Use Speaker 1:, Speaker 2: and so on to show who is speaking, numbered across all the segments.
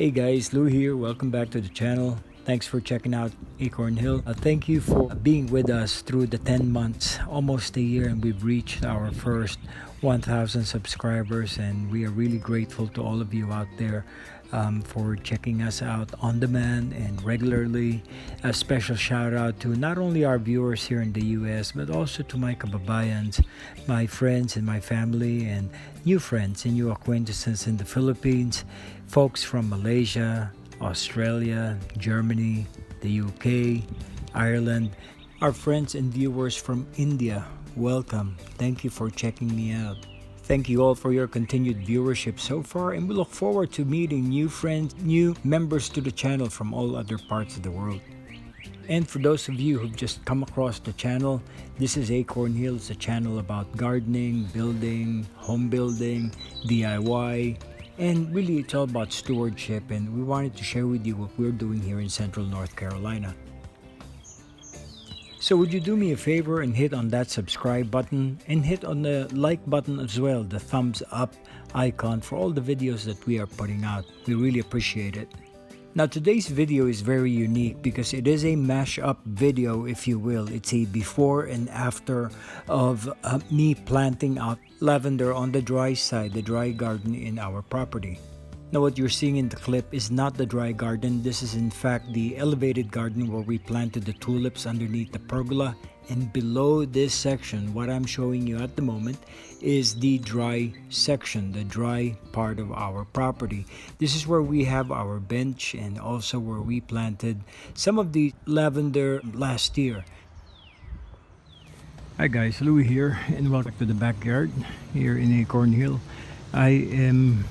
Speaker 1: Hey guys, Lou here. Welcome back to the channel. Thanks for checking out Acorn Hill. Thank you for being with us through the 10 months, almost a year, and we've reached our first 1,000 subscribers, and we are really grateful to all of you out there for checking us out on demand and regularly. A special shout out to not only our viewers here in the US, but also to my kababayans, my friends and my family, and new friends and new acquaintances in the Philippines, folks from Malaysia, Australia, Germany, the UK, Ireland, our friends and viewers from India. Welcome. Thank you for checking me out. Thank you all for your continued viewership so far, and we look forward to meeting new friends, new members to the channel from all other parts of the world. And for those of you who've just come across the channel, this is Acorn Hill. It's a channel about gardening, building, home building, DIY, and really it's all about stewardship, and we wanted to share with you what we're doing here in Central North Carolina. So would you do me a favor and hit on that subscribe button and hit on the like button as well, the thumbs up icon for all the videos that we are putting out. We really appreciate it. Now today's video is very unique because it is a mash-up video, if you will. It's a before and after of me planting out lavender on the dry side, the dry garden in our property. Now what you're seeing in the clip is not the dry garden. This is in fact the elevated garden where we planted the tulips underneath the pergola. And below this section, what I'm showing you at the moment is the dry section, the dry part of our property. This is where we have our bench and also where we planted some of the lavender last year. Hi guys, Louis here, and welcome to the backyard here in Acorn Hill. I am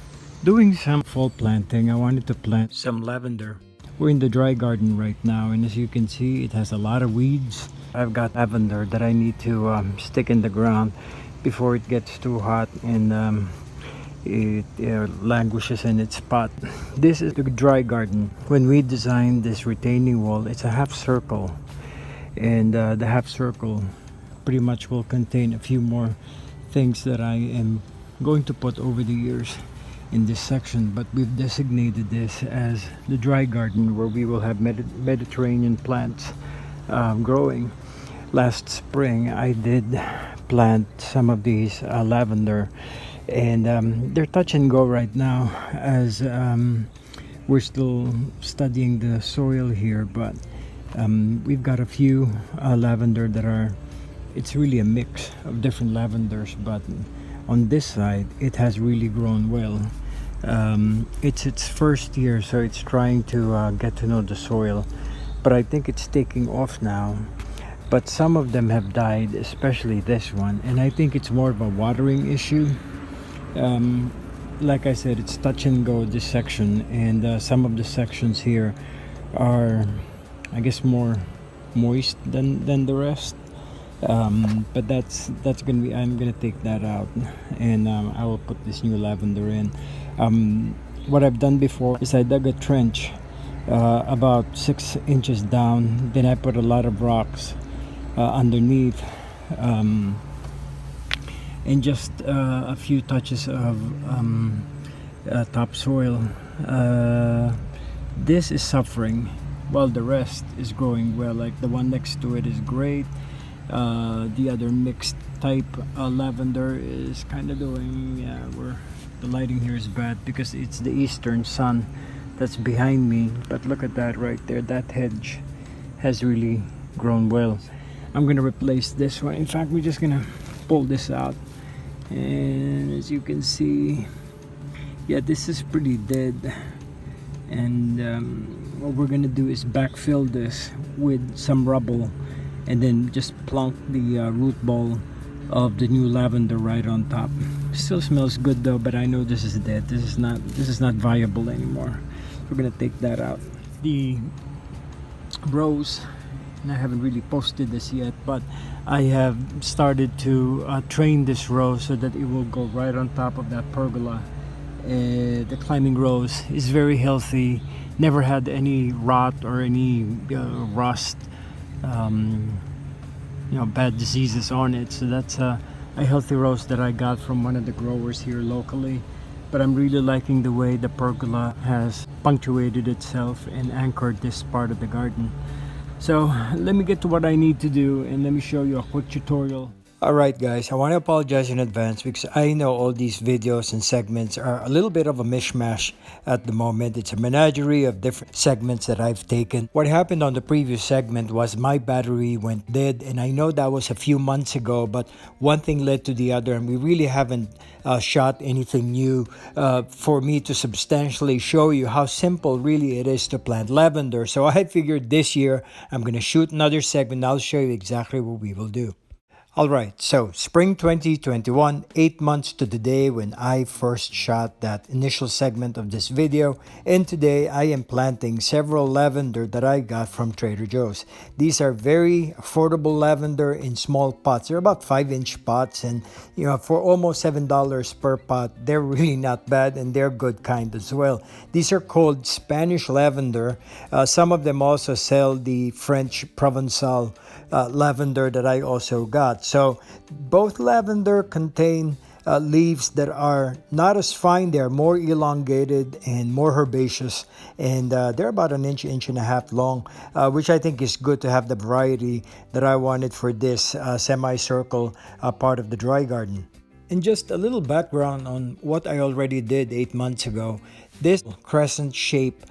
Speaker 1: doing some fall planting. I wanted to plant some lavender. We're in the dry garden right now, and as you can see, it has a lot of weeds. I've got lavender that I need to stick in the ground before it gets too hot and it languishes in its pot. This is the dry garden. When we designed this retaining wall, it's a half circle, and the half circle pretty much will contain a few more things that I am going to put over the years in this section, but we've designated this as the dry garden where we will have Mediterranean plants growing. Last spring I did plant some of these lavender, and they're touch and go right now as we're still studying the soil here, but we've got a few lavender that are, it's really a mix of different lavenders, but on this side it has really grown well. It's its first year, so it's trying to get to know the soil, but I think it's taking off now. But some of them have died, especially this one, and I think it's more of a watering issue. Like I said, it's touch and go, this section, and some of the sections here are, I guess, more moist than the rest. But that's gonna be, I'm gonna take that out, and I will put this new lavender in. What I've done before is I dug a trench about 6 inches down, then I put a lot of rocks underneath, and just a few touches of topsoil. This is suffering while the rest is growing well. Like the one next to it is great. The other mixed type lavender is kind of doing, the lighting here is bad because it's the eastern sun that's behind me, but look at that right there. That hedge has really grown well. I'm gonna replace this one. In fact, we're just gonna pull this out, and as you can see, yeah, this is pretty dead, and what we're gonna do is backfill this with some rubble and then just plunk the root ball of the new lavender right on top. Still smells good though, but I know this is dead. This is not viable anymore. We're gonna take that out. The rose, and I haven't really posted this yet, but I have started to train this rose so that it will go right on top of that pergola. The climbing rose is very healthy, never had any rot or any rust, bad diseases on it. So that's a healthy rose that I got from one of the growers here locally. but I'm really liking the way the pergola has punctuated itself and anchored this part of the garden. So let me get to what I need to do and let me show you a quick tutorial. Alright guys, I want to apologize in advance because I know all these videos and segments are a little bit of a mishmash at the moment. It's a menagerie of different segments that I've taken. What happened on the previous segment was my battery went dead, and I know that was a few months ago, but one thing led to the other, and we really haven't shot anything new for me to substantially show you how simple really it is to plant lavender. So I figured this year I'm going to shoot another segment. I'll show you exactly what we will do. Alright, so spring 2021, 8 months to the day when I first shot that initial segment of this video, and today I am planting several lavender that I got from Trader Joe's. These are very affordable lavender in small pots. They're about 5-inch pots, and for almost $7 per pot, they're really not bad, and they're good kind as well. These are called Spanish lavender. Some of them also sell the French Provençal lavender that I also got. So both lavender contain leaves that are not as fine. They're more elongated and more herbaceous, and they're about an inch, inch and a half long, which I think is good to have the variety that I wanted for this semicircle part of the dry garden. And just a little background on what I already did 8 months ago. This crescent shape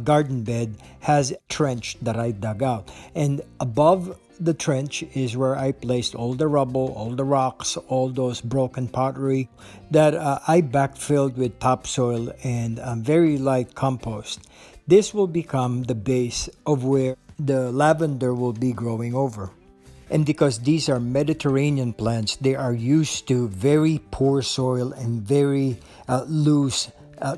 Speaker 1: garden bed has a trench that I dug out, and above the trench is where I placed all the rubble, all the rocks, all those broken pottery that I backfilled with topsoil and very light compost. This will become the base of where the lavender will be growing over. And because these are Mediterranean plants, they are used to very poor soil and very loose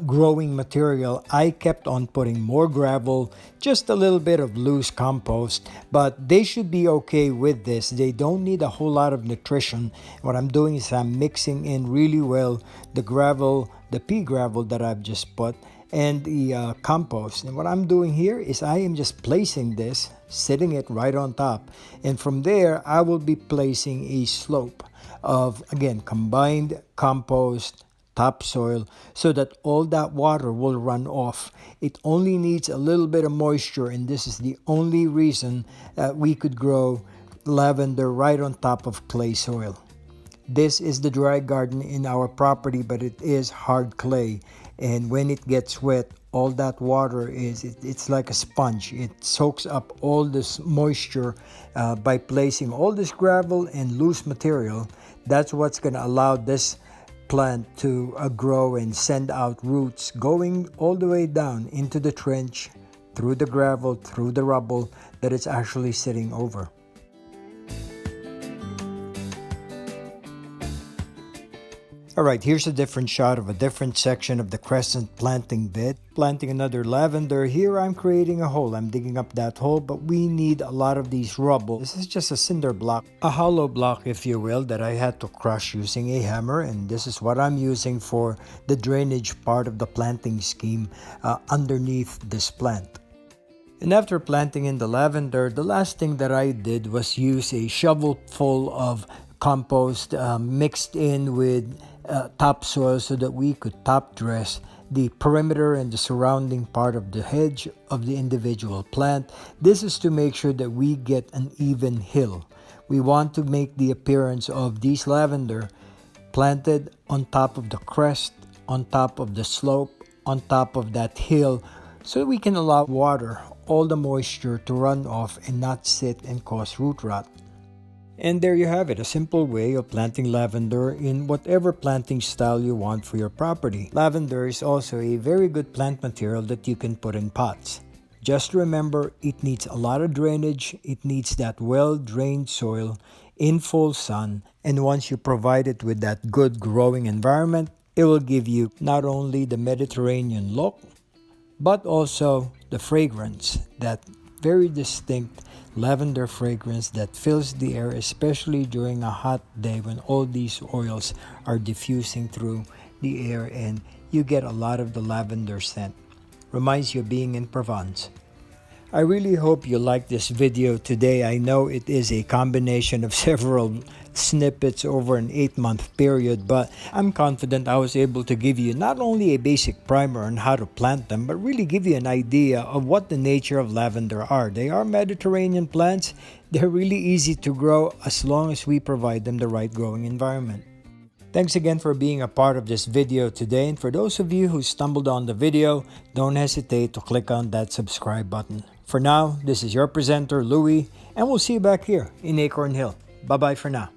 Speaker 1: growing material. I kept on putting more gravel, just a little bit of loose compost, but they should be okay with this. They don't need a whole lot of nutrition. What I'm doing is I'm mixing in really well the gravel, the pea gravel that I've just put, and the compost. And what I'm doing here is I am just placing this, sitting it right on top, and from there I will be placing a slope of, again, combined compost, topsoil, so that all that water will run off. It only needs a little bit of moisture, and this is the only reason that we could grow lavender right on top of clay soil. This is the dry garden in our property, but it is hard clay, and when it gets wet, all that water it's like a sponge. It soaks up all this moisture by placing all this gravel and loose material. That's what's going to allow this plant to grow and send out roots going all the way down into the trench, through the gravel, through the rubble that it's actually sitting over. Alright, here's a different shot of a different section of the crescent planting bed. Planting another lavender. Here I'm creating a hole. I'm digging up that hole, but we need a lot of these rubble. This is just a cinder block, a hollow block if you will, that I had to crush using a hammer, and this is what I'm using for the drainage part of the planting scheme underneath this plant. And after planting in the lavender, the last thing that I did was use a shovel full of compost mixed in with topsoil so that we could top dress the perimeter and the surrounding part of the hedge of the individual plant. This is to make sure that we get an even hill. We want to make the appearance of these lavender planted on top of the crest, on top of the slope, on top of that hill, so that we can allow water, all the moisture to run off and not sit and cause root rot. And there you have it, a simple way of planting lavender in whatever planting style you want for your property. Lavender is also a very good plant material that you can put in pots. Just remember, it needs a lot of drainage, it needs that well-drained soil in full sun, and once you provide it with that good growing environment, it will give you not only the Mediterranean look, but also the fragrance, that very distinct lavender fragrance that fills the air, especially during a hot day when all these oils are diffusing through the air and you get a lot of the lavender scent. Reminds you of being in Provence. I really hope you liked this video today. I know it is a combination of several snippets over an 8-month period, but I'm confident I was able to give you not only a basic primer on how to plant them, but really give you an idea of what the nature of lavender are. They are Mediterranean plants. They're really easy to grow as long as we provide them the right growing environment. Thanks again for being a part of this video today, and for those of you who stumbled on the video, don't hesitate to click on that subscribe button. For now, this is your presenter, Louie, and we'll see you back here in Acorn Hill. Bye-bye for now.